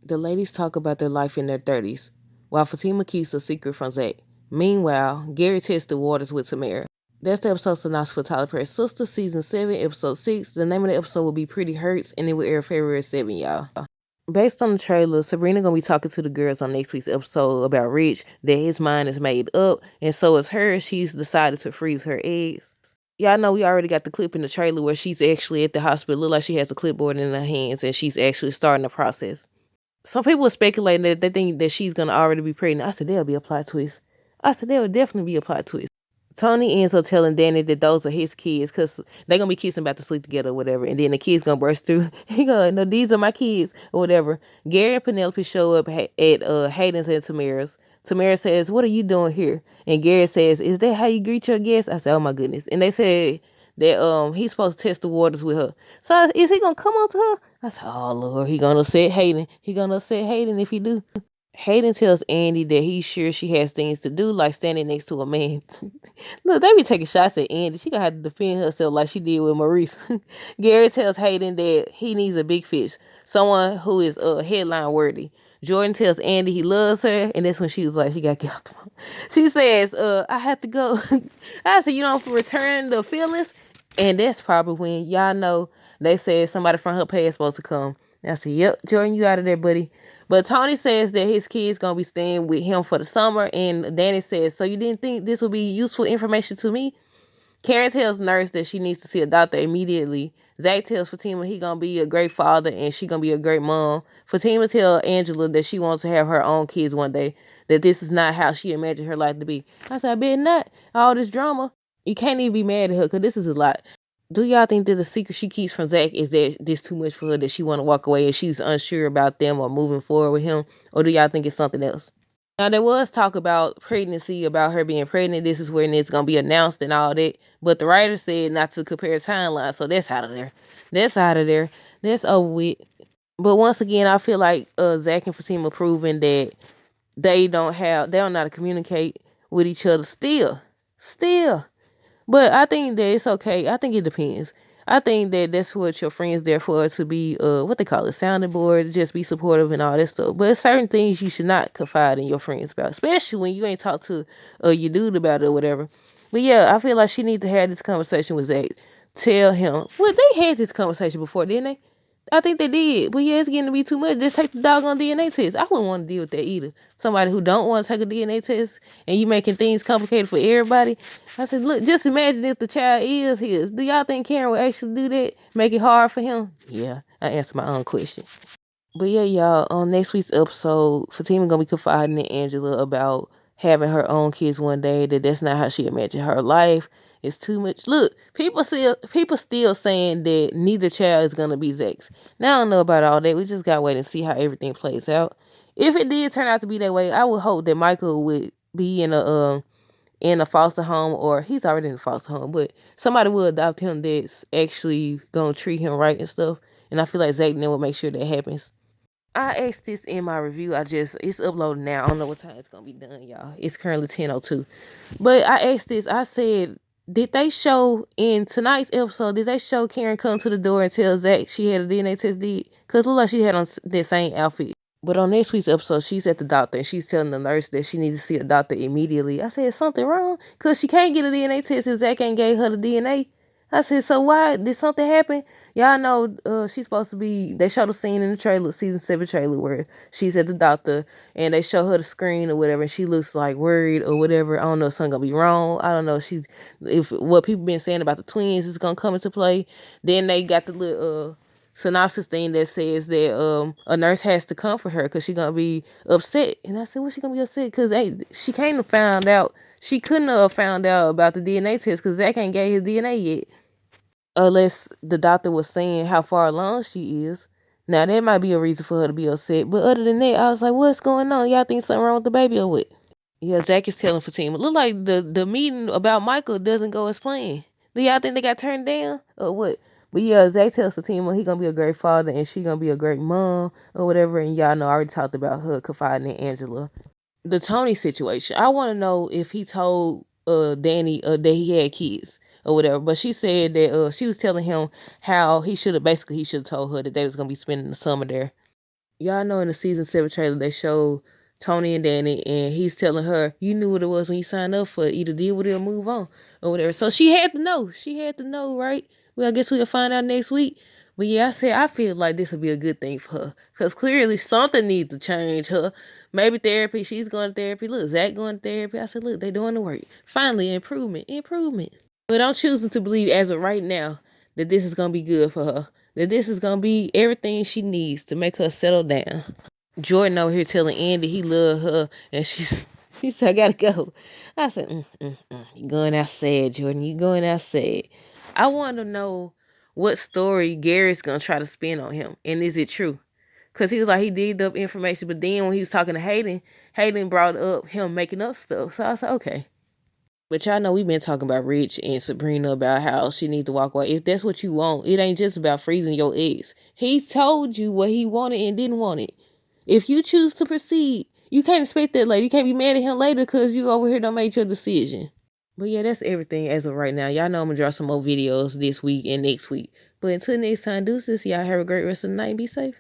The ladies talk about their life in their 30s, while Fatima keeps a secret from Zach. Meanwhile, Gary tests the waters with Tamara. That's the episode synopsis for Tyler Perry's Sistas, Season 7, Episode 6. The name of the episode will be Pretty Hurts, and it will air February 7, y'all. Based on the trailer, Sabrina gonna be talking to the girls on next week's episode about Rich, that his mind is made up, and so is hers. She's decided to freeze her eggs. Y'all know we already got the clip in the trailer where she's actually at the hospital. Look like she has a clipboard in her hands, and she's actually starting the process. Some people are speculating that they think that she's gonna already be pregnant. I said there'll be a plot twist. I said there will definitely be a plot twist. Tony ends up telling Danny that those are his kids because they're gonna be kissing about to sleep together or whatever, and then the kids gonna burst through. He go, no, these are my kids or whatever. Gary and Penelope show up at Hayden's and Tamara's. Tamara says, "What are you doing here?" And Gary says, "Is that how you greet your guests?" I said, "Oh my goodness!" And they said that he's supposed to test the waters with her. So is he gonna come on to her? I said, "Oh Lord, he gonna upset Hayden. He gonna upset Hayden if he do." Hayden tells Andy that he's sure she has things to do, like standing next to a man. Look, they be taking shots at Andy. She gonna have to defend herself like she did with Maurice. Gary tells Hayden that he needs a big fish, someone who is headline worthy. Jordan tells Andy he loves her, and that's when she was like, she got to get off the phone. She says, I have to go. I said, you don't return the feelings? And that's probably when y'all know they said somebody from her past supposed to come. I said, yep, Jordan, you out of there, buddy. But Tony says that his kid's gonna be staying with him for the summer, and Danny says, so you didn't think this would be useful information to me? Karen tells Nurse that she needs to see a doctor immediately. Zach tells Fatima he gonna be a great father and she gonna be a great mom. Fatima tells Angela that she wants to have her own kids one day, that this is not how she imagined her life to be. I said, I bet not. All this drama. You can't even be mad at her because this is a lot. Do y'all think that the secret she keeps from Zach is that this too much for her, that she want to walk away and she's unsure about them or moving forward with him? Or do y'all think it's something else? Now, there was talk about pregnancy, about her being pregnant. This is when it's going to be announced and all that. But the writer said not to compare timelines. So that's out of there. That's out of there. That's over with. But once again, I feel like Zach and Fatima proving that they don't know how to communicate with each other still. But I think that it's okay. I think it depends. I think that that's what your friends there for, to be what they call it, sounding board, just be supportive and all that stuff. But certain things you should not confide in your friends about, especially when you ain't talked to your dude about it or whatever. But yeah, I feel like she need to have this conversation with Zach. Tell him. Well, they had this conversation before, didn't they? I think they did. But yeah, it's getting to be too much. Just take the doggone DNA test. I wouldn't want to deal with that either. Somebody who don't want to take a DNA test and you making things complicated for everybody. I said, look, just imagine if the child is his. Do y'all think Karen would actually do that? Make it hard for him? Yeah, I answered my own question. But yeah, y'all, on next week's episode, Fatima gonna be confiding in Angela about having her own kids one day, that's not how she imagined her life. It's too much. Look, people still saying that neither child is gonna be Zach's. Now I don't know about all that. We just gotta wait and see how everything plays out. If it did turn out to be that way, I would hope that Michael would be in a foster home, or he's already in a foster home, but somebody will adopt him that's actually gonna treat him right and stuff. And I feel like Zach then will make sure that happens. I asked this in my review. It's uploaded now. I don't know what time it's gonna be done, y'all. It's currently 10:02. But I asked this. I said, did they show in tonight's episode? Did they show Karen come to the door and tell Zach she had a DNA test did? Cause it looked like she had on that same outfit. But on next week's episode, she's at the doctor and she's telling the nurse that she needs to see a doctor immediately. I said, is something wrong? Cause she can't get a DNA test if Zach ain't gave her the DNA. I said, so why? Did something happen? Y'all know she's supposed to be, they show the scene in the trailer, season 7 trailer, where she's at the doctor and they show her the screen or whatever and she looks like worried or whatever. I don't know if something gonna be wrong. I don't know if what people been saying about the twins is gonna come into play. Then they got the little synopsis thing that says that a nurse has to comfort her because she's gonna be upset. And I said, what's she gonna be upset? Because she she couldn't have found out about the DNA test because Zach ain't gave his DNA yet. Unless the doctor was saying how far along she is. Now, that might be a reason for her to be upset. But other than that, I was like, what's going on? Y'all think something wrong with the baby or what? Yeah, Zach is telling Fatima. Look like the meeting about Michael doesn't go as planned. Do y'all think they got turned down or what? But yeah, Zach tells Fatima he gonna be a great father and she gonna be a great mom or whatever. And y'all know I already talked about her confiding in Angela. The Tony situation. I want to know if he told Danny that he had kids or whatever. But she said that she was telling him how he should have told her that they was gonna be spending the summer there. Y'all know in the season 7 trailer they showed Tony and Danny, and he's telling her, you knew what it was when you signed up for it. Either deal with it or move on or whatever. So she had to know. She had to know, right? Well, I guess we'll find out next week. But yeah, I said I feel like this will be a good thing for her. Because clearly something needs to change her. Maybe therapy. She's going to therapy. Look, Zach going to therapy. I said, look, they doing the work. Finally, improvement. But I'm choosing to believe as of right now that this is going to be good for her. That this is going to be everything she needs to make her settle down. Jordan over here telling Andy he love her, and she said, I gotta go. I said, you going outside, Jordan, you going outside. I want to know what story Gary's gonna try to spin on him, and is it true? Because he was like, he digged up information, but then when he was talking to Hayden brought up him making up stuff. So I said, okay. But y'all know we've been talking about Rich and Sabrina about how she needs to walk away. If that's what you want, it ain't just about freezing your ex. He told you what he wanted and didn't want it. If you choose to proceed, you can't expect that later. You can't be mad at him later because you over here don't make your decision. But yeah, that's everything as of right now. Y'all know I'm going to drop some more videos this week and next week. But until next time, deuces. Y'all have a great rest of the night and be safe.